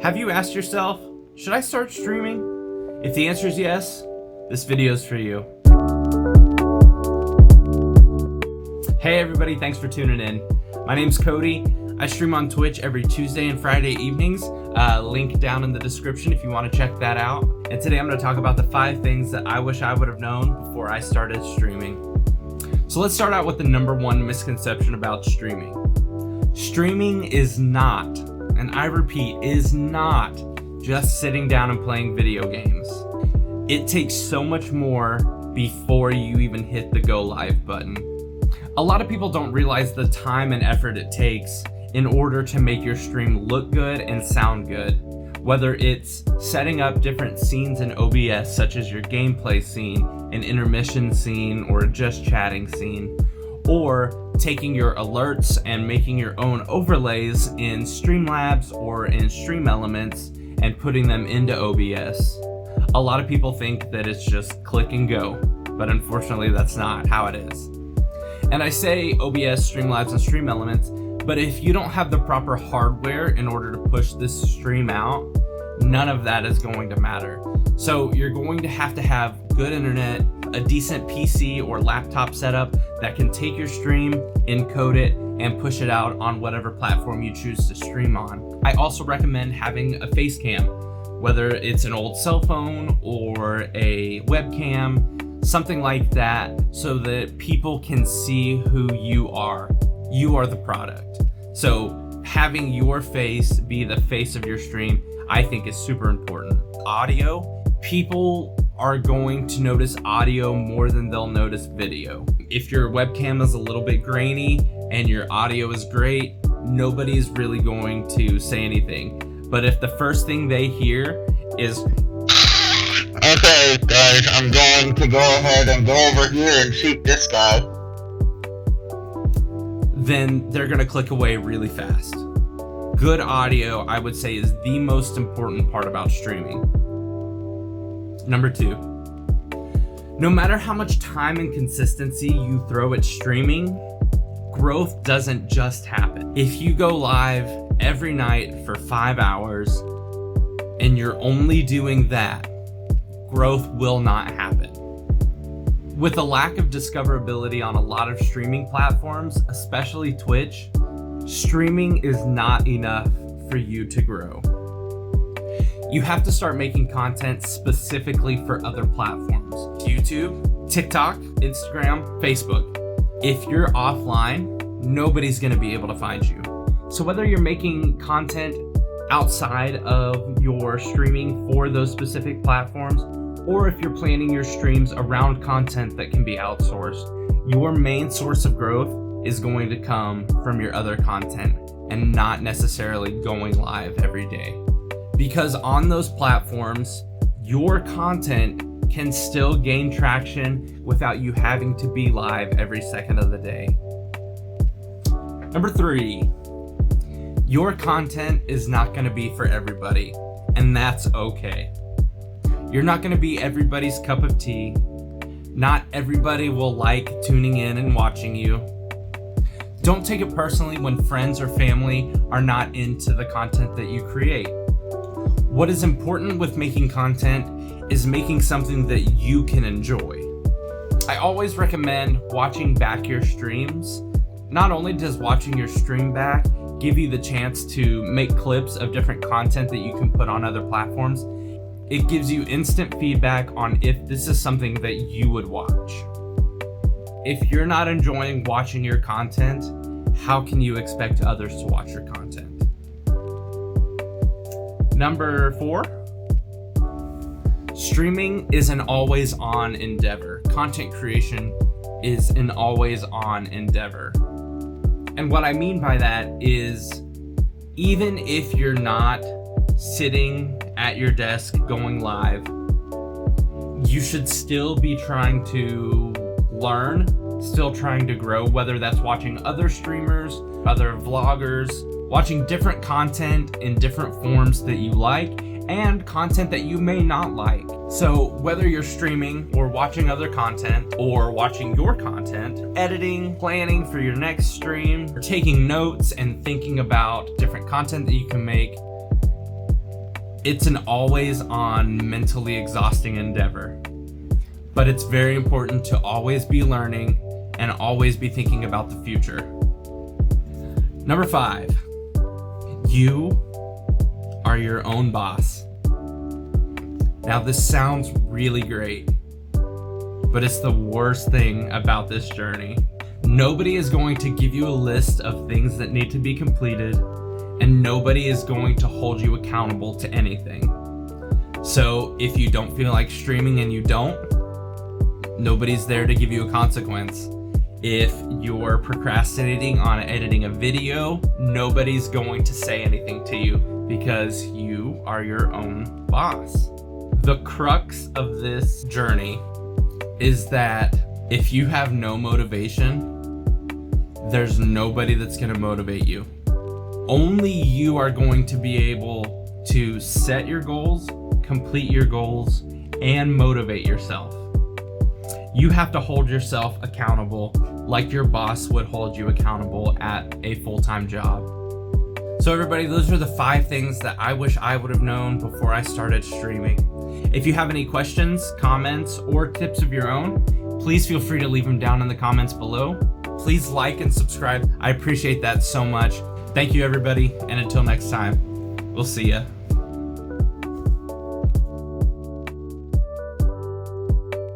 Have you asked yourself, should I start streaming? If the answer is yes, this video is for you. Hey everybody, thanks for tuning in. My name's Cody. I stream on Twitch every Tuesday and Friday evenings. Link down in the description if you want to check that out. And today I'm going to talk about the 5 things that I wish I would have known before I started streaming. So let's start out with the number 1 misconception about streaming. Streaming is not, and I repeat, is not just sitting down and playing video games. It takes so much more before you even hit the go live button. A lot of people don't realize the time and effort it takes in order to make your stream look good and sound good. Whether it's setting up different scenes in OBS, such as your gameplay scene, an intermission scene, or a just chatting scene, or taking your alerts and making your own overlays in Streamlabs or in Stream Elements and putting them into OBS. A lot of people think that it's just click and go, but unfortunately that's not how it is. And I say OBS, Streamlabs, and Stream Elements, but if you don't have the proper hardware in order to push this stream out, none of that is going to matter. So you're going to have good internet, a decent PC or laptop setup that can take your stream, encode it, and push it out on whatever platform you choose to stream on. I also recommend having a face cam, whether it's an old cell phone or a webcam, something like that, so that people can see who you are. You are the product. So having your face be the face of your stream, I think is super important. Audio, people are going to notice audio more than they'll notice video. If your webcam is a little bit grainy and your audio is great, nobody's really going to say anything. But if the first thing they hear is, okay guys, I'm going to go ahead and go over here and shoot this guy, then they're gonna click away really fast. Good audio, I would say, is the most important part about streaming. Number 2, no matter how much time and consistency you throw at streaming, growth doesn't just happen. If you go live every night for 5 hours and you're only doing that, growth will not happen. With a lack of discoverability on a lot of streaming platforms, especially Twitch, streaming is not enough for you to grow. You have to start making content specifically for other platforms. YouTube, TikTok, Instagram, Facebook. If you're offline, nobody's gonna be able to find you. So whether you're making content outside of your streaming for those specific platforms, or if you're planning your streams around content that can be outsourced, your main source of growth is going to come from your other content and not necessarily going live every day. Because on those platforms, your content can still gain traction without you having to be live every second of the day. Number 3, your content is not going to be for everybody, and that's okay. You're not going to be everybody's cup of tea. Not everybody will like tuning in and watching you. Don't take it personally when friends or family are not into the content that you create. What is important with making content is making something that you can enjoy. I always recommend watching back your streams. Not only does watching your stream back give you the chance to make clips of different content that you can put on other platforms, it gives you instant feedback on if this is something that you would watch. If you're not enjoying watching your content, how can you expect others to watch your content? Number 4, streaming is an always-on endeavor. Content creation is an always-on endeavor. And what I mean by that is, even if you're not sitting at your desk going live, you should still be trying to learn, still trying to grow, whether that's watching other streamers, other vloggers, watching different content in different forms that you like, and content that you may not like. So whether you're streaming or watching other content or watching your content, editing, planning for your next stream, or taking notes and thinking about different content that you can make, It's an always on, mentally exhausting endeavor. But it's very important to always be learning and always be thinking about the future. Number 5, you are your own boss. Now this sounds really great, but it's the worst thing about this journey. Nobody is going to give you a list of things that need to be completed, and nobody is going to hold you accountable to anything. So if you don't feel like streaming and you don't, nobody's there to give you a consequence. If you're procrastinating on editing a video, nobody's going to say anything to you because you are your own boss. The crux of this journey is that if you have no motivation, there's nobody that's going to motivate you. Only you are going to be able to set your goals, complete your goals, and motivate yourself. You have to hold yourself accountable like your boss would hold you accountable at a full-time job. So everybody, those are the 5 things that I wish I would have known before I started streaming. If you have any questions, comments, or tips of your own, please feel free to leave them down in the comments below. Please like and subscribe. I appreciate that so much. Thank you, everybody, and until next time, we'll see ya.